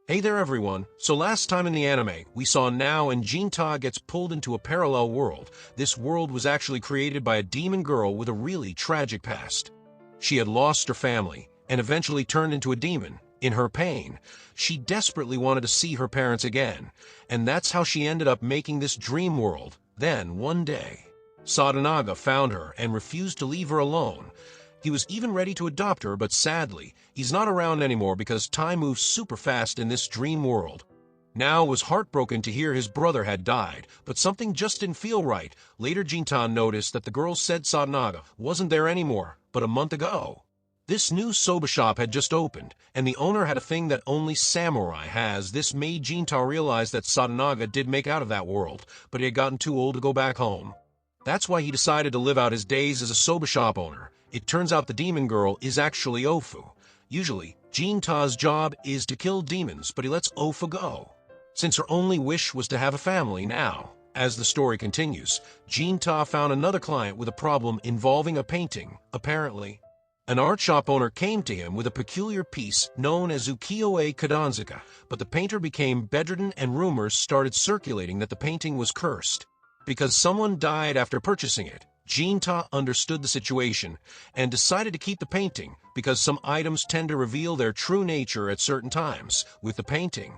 Hey there everyone, so last time in the anime, we saw Nao and Jinta gets pulled into a parallel world. This world was actually created by a demon girl with a really tragic past. She had lost her family, and eventually turned into a demon. In her pain, she desperately wanted to see her parents again, and that's how she ended up making this dream world. Then, one day, Sadanaga found her and refused to leave her alone. He was even ready to adopt her, but sadly, he's not around anymore because time moves super fast in this dream world. Nao was heartbroken to hear his brother had died, but something just didn't feel right. Later, Jinta noticed that the girl said Sadanaga wasn't there anymore, but a month ago. This new soba shop had just opened, and the owner had a thing that only samurai has. This made Jinta realize that Sadanaga did make out of that world, but he had gotten too old to go back home. That's why he decided to live out his days as a soba shop owner. It turns out the demon girl is actually Ofu. Usually, Jinta's job is to kill demons, but he lets Ofu go, since her only wish was to have a family now. As the story continues, Jinta found another client with a problem involving a painting. Apparently, an art shop owner came to him with a peculiar piece known as ukiyo-e kadanzuka, but the painter became bedridden and rumors started circulating that the painting was cursed because someone died after purchasing it. Jinta understood the situation and decided to keep the painting because some items tend to reveal their true nature at certain times. With the painting,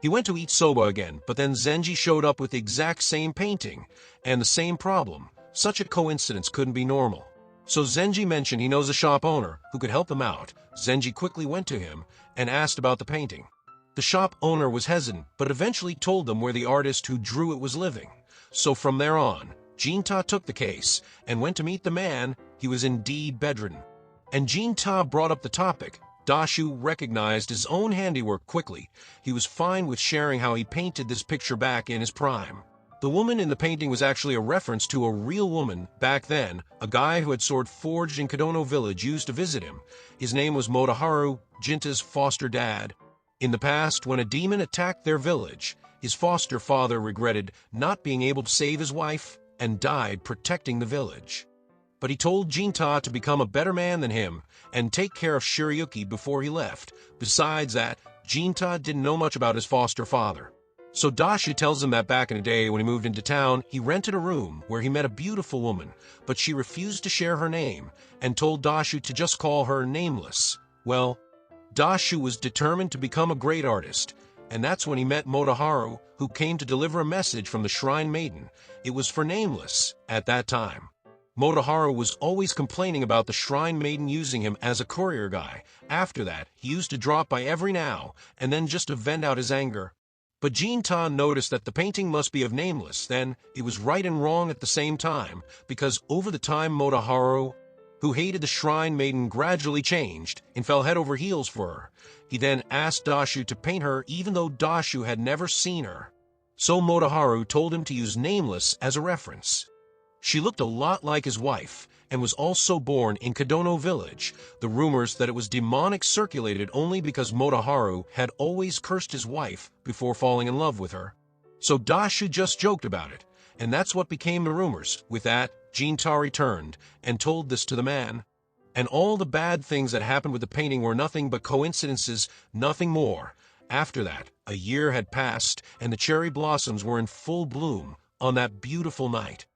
he went to eat soba again, but then Zenji showed up with the exact same painting and the same problem. Such a coincidence couldn't be normal. So Zenji mentioned he knows a shop owner who could help him out. Zenji quickly went to him and asked about the painting. The shop owner was hesitant, but eventually told them where the artist who drew it was living. So from there on, Jinta took the case and went to meet the man. He was indeed bedridden. And Jinta brought up the topic. Dashu recognized his own handiwork quickly. He was fine with sharing how he painted this picture back in his prime. The woman in the painting was actually a reference to a real woman back then. A guy who had sword forged in Kodono village used to visit him. His name was Motoharu, Jinta's foster dad. In the past, when a demon attacked their village, his foster father regretted not being able to save his wife and died protecting the village. But he told Jinta to become a better man than him and take care of Shirayuki before he left. Besides that, Jinta didn't know much about his foster father. So Dashu tells him that back in the day when he moved into town, he rented a room where he met a beautiful woman, but she refused to share her name and told Dashu to just call her Nameless. Well, Dashu was determined to become a great artist, and that's when he met Motoharu, who came to deliver a message from the Shrine Maiden. It was for Nameless at that time. Motoharu was always complaining about the Shrine Maiden using him as a courier guy. After that, he used to drop by every now and then just to vent out his anger. But Jinta noticed that the painting must be of Nameless. Then, it was right and wrong at the same time, because over the time Motoharu, who hated the Shrine Maiden, gradually changed and fell head over heels for her. He then asked Dashu to paint her even though Dashu had never seen her. So Motoharu told him to use Nameless as a reference. She looked a lot like his wife and was also born in Kodono village. The rumors that it was demonic circulated only because Motoharu had always cursed his wife before falling in love with her. So Dashu just joked about it, and that's what became the rumors. With that, Jinta returned and told this to the man. And all the bad things that happened with the painting were nothing but coincidences, nothing more. After that, a year had passed, and the cherry blossoms were in full bloom on that beautiful night.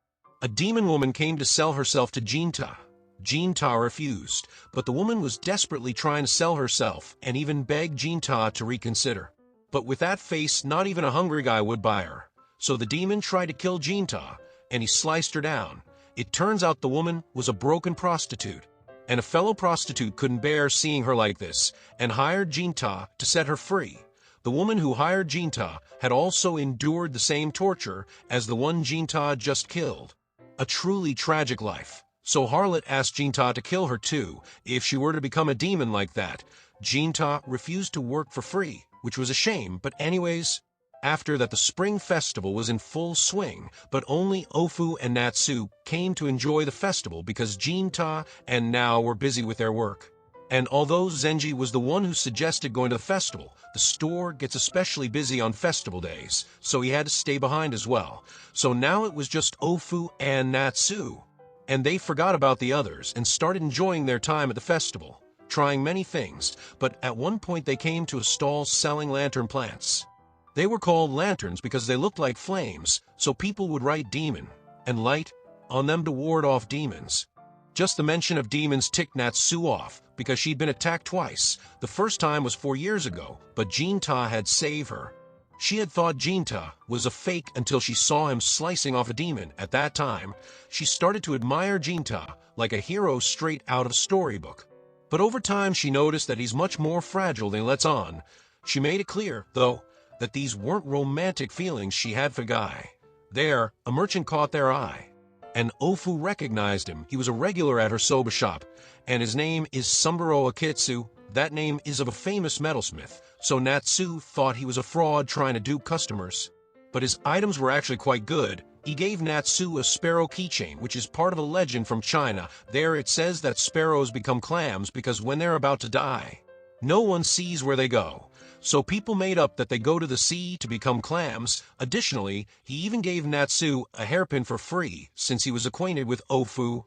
A demon woman came to sell herself to Jinta. Jinta refused, but the woman was desperately trying to sell herself and even begged Jinta to reconsider. But with that face, not even a hungry guy would buy her. So the demon tried to kill Jinta, and he sliced her down. It turns out the woman was a broken prostitute, and a fellow prostitute couldn't bear seeing her like this and hired Jinta to set her free. The woman who hired Jinta had also endured the same torture as the one Jinta just killed. A truly tragic life. So Harlot asked Jinta to kill her too, if she were to become a demon like that. Jinta refused to work for free, which was a shame, but anyways, after that the spring festival was in full swing, but only Ofu and Natsu came to enjoy the festival because Jinta and Nao were busy with their work. And although Zenji was the one who suggested going to the festival, the store gets especially busy on festival days, so he had to stay behind as well. So now it was just Ofu and Natsu, and they forgot about the others and started enjoying their time at the festival. trying many things, but at one point they came to a stall selling lantern plants. They were called lanterns because they looked like flames, so people would write demon and light on them to ward off demons. Just the mention of demons ticked Natsu off, because she'd been attacked twice. The first time was 4 years ago, but Jinta had saved her. She had thought Jinta was a fake until she saw him slicing off a demon. At that time, she started to admire Jinta like a hero straight out of a storybook. But over time she noticed that he's much more fragile than he lets on. She made it clear, though, that these weren't romantic feelings she had for Guy. There, a merchant caught their eye, and Ofu recognized him. He was a regular at her soba shop, and his name is Sumburo Akitsu. That name is of a famous metalsmith, so Natsu thought he was a fraud trying to dupe customers. But his items were actually quite good. He gave Natsu a sparrow keychain, which is part of a legend from China. There it says that sparrows become clams because when they're about to die, no one sees where they go. So people made up that they go to the sea to become clams. Additionally, he even gave Natsu a hairpin for free since he was acquainted with Ofu.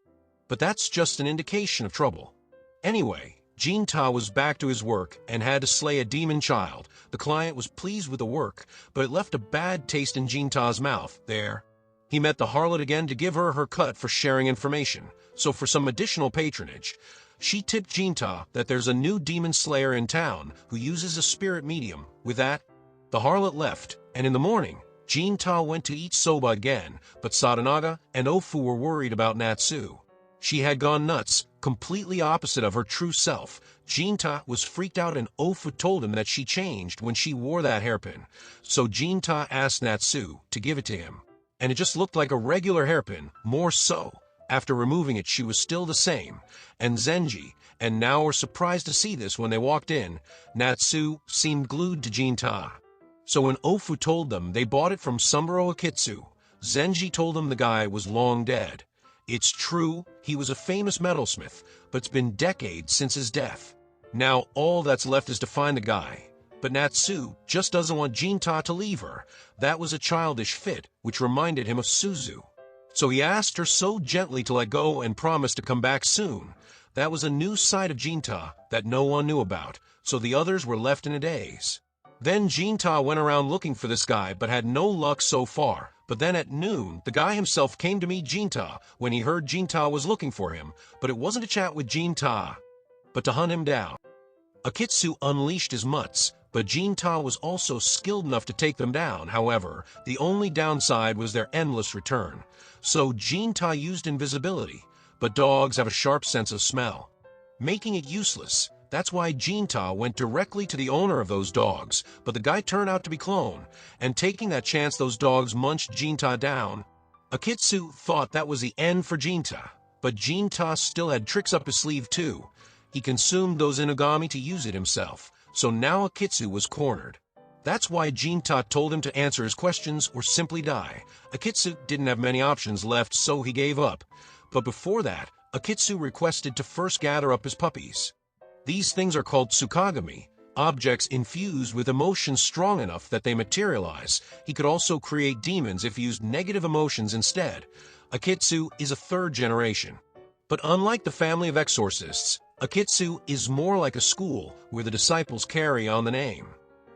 But that's just an indication of trouble. Anyway, Jinta was back to his work and had to slay a demon child. The client was pleased with the work, but it left a bad taste in Jinta's mouth. There, he met the harlot again to give her her cut for sharing information. So for some additional patronage, she tipped Jinta that there's a new demon slayer in town who uses a spirit medium. With that, the harlot left, and in the morning, Jinta went to eat soba again, but Sadanaga and Ofu were worried about Natsu. She had gone nuts, completely opposite of her true self. Jinta was freaked out and Ofu told him that she changed when she wore that hairpin. So Jinta asked Natsu to give it to him, and it just looked like a regular hairpin, more so. After removing it, she was still the same, and Zenji, and now were surprised to see this when they walked in. Natsu seemed glued to Jinta. So when Ofu told them they bought it from Sumburo Akitsu, Zenji told them the guy was long dead. It's true, he was a famous metalsmith, but it's been decades since his death. Now all that's left is to find the guy. But Natsu just doesn't want Jinta to leave her. That was a childish fit, which reminded him of Suzu. So he asked her so gently to let go and promised to come back soon. That was a new side of Jinta that no one knew about, so the others were left in a daze. Then Jinta went around looking for this guy but had no luck so far. But then at noon, the guy himself came to meet Jinta when he heard Jinta was looking for him, but it wasn't to chat with Jinta, but to hunt him down. Akitsu unleashed his mutts, but Jinta was also skilled enough to take them down. However, the only downside was their endless return. So Jinta used invisibility, but dogs have a sharp sense of smell, making it useless. That's why Jinta went directly to the owner of those dogs, but the guy turned out to be Clone, and taking that chance those dogs munched Jinta down. Akitsu thought that was the end for Jinta, but Jinta still had tricks up his sleeve too. He consumed those inugami to use it himself, so now Akitsu was cornered. That's why Jinta told him to answer his questions or simply die. Akitsu didn't have many options left, so he gave up. But before that, Akitsu requested to first gather up his puppies. These things are called Tsukagami, objects infused with emotions strong enough that they materialize. He could also create demons if he used negative emotions instead. Akitsu is a third generation. But unlike the family of exorcists, Akitsu is more like a school where the disciples carry on the name.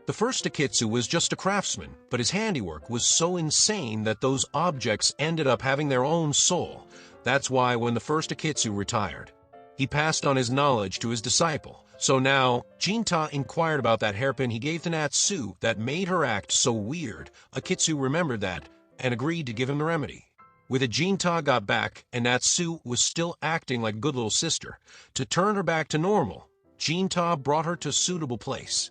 The first Akitsu was just a craftsman, but his handiwork was so insane that those objects ended up having their own soul. That's why when the first Akitsu retired, he passed on his knowledge to his disciple. So now, Jinta inquired about that hairpin he gave to Natsu that made her act so weird. Akitsu remembered that and agreed to give him the remedy. With it, Jinta got back, and Natsu was still acting like a good little sister. To turn her back to normal, Jinta brought her to a suitable place.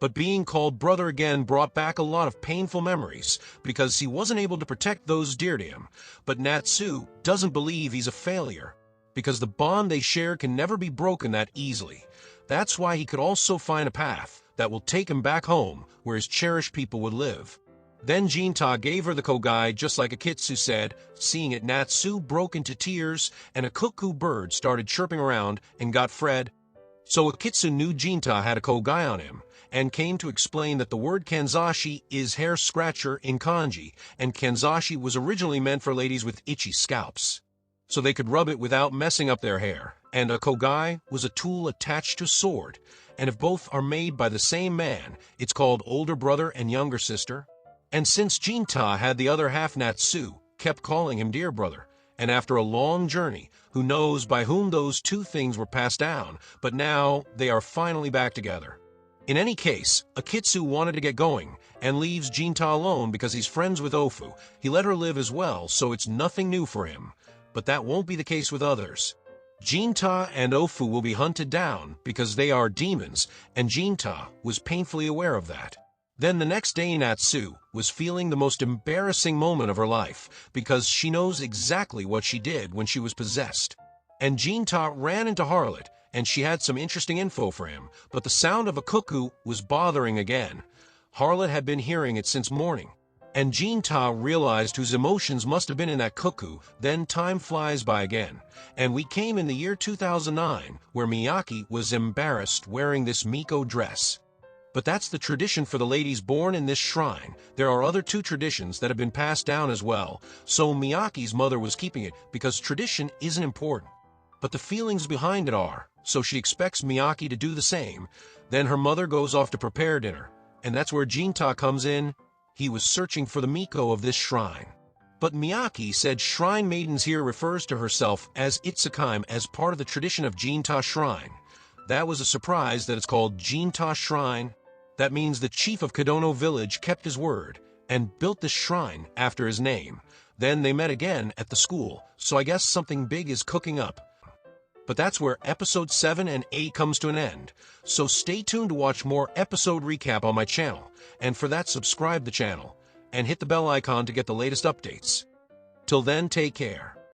But being called brother again brought back a lot of painful memories, because he wasn't able to protect those dear to him. But Natsu doesn't believe he's a failure, because the bond they share can never be broken that easily. That's why he could also find a path that will take him back home, where his cherished people would live. Then Jinta gave her the kogai just like Akitsu said. Seeing it, Natsu broke into tears, and a cuckoo bird started chirping around and got Fred. So Akitsu knew Jinta had a kogai on him, and came to explain that the word kanzashi is hair scratcher in kanji, and kanzashi was originally meant for ladies with itchy scalps, so they could rub it without messing up their hair. and a kogai was a tool attached to a sword, and if both are made by the same man, it's called older brother and younger sister. And since Jinta had the other half, Natsu kept calling him dear brother, and after a long journey, who knows by whom those two things were passed down, but now they are finally back together. In any case, Akitsu wanted to get going, and leaves Jinta alone because he's friends with Ofu. He let her live as well, so it's nothing new for him. But that won't be the case with others. Jinta and Ofu will be hunted down because they are demons, and Jinta was painfully aware of that. Then the next day, Natsu was feeling the most embarrassing moment of her life because she knows exactly what she did when she was possessed. And Jinta ran into Harlot, and she had some interesting info for him, but the sound of a cuckoo was bothering again. Harlot had been hearing it since morning, and Jinta realized whose emotions must have been in that cuckoo. Then time flies by again, and we came in the year 2009, where Miyaki was embarrassed wearing this Miko dress. But that's the tradition for the ladies born in this shrine. There are other two traditions that have been passed down as well, so Miyaki's mother was keeping it because tradition isn't important. But the feelings behind it are, so she expects Miyaki to do the same. Then her mother goes off to prepare dinner, and that's where Jinta comes in. He was searching for the Miko of this shrine. But Miyaki said Shrine Maidens here refers to herself as Itsukime as part of the tradition of Jinta Shrine. That was a surprise that it's called Jinta Shrine. That means the chief of Kodono village kept his word and built this shrine after his name. Then they met again at the school, so I guess something big is cooking up. But that's where episode 7 and 8 comes to an end. So stay tuned to watch more episode recap on my channel. And for that, subscribe the channel and hit the bell icon to get the latest updates. Till then, take care.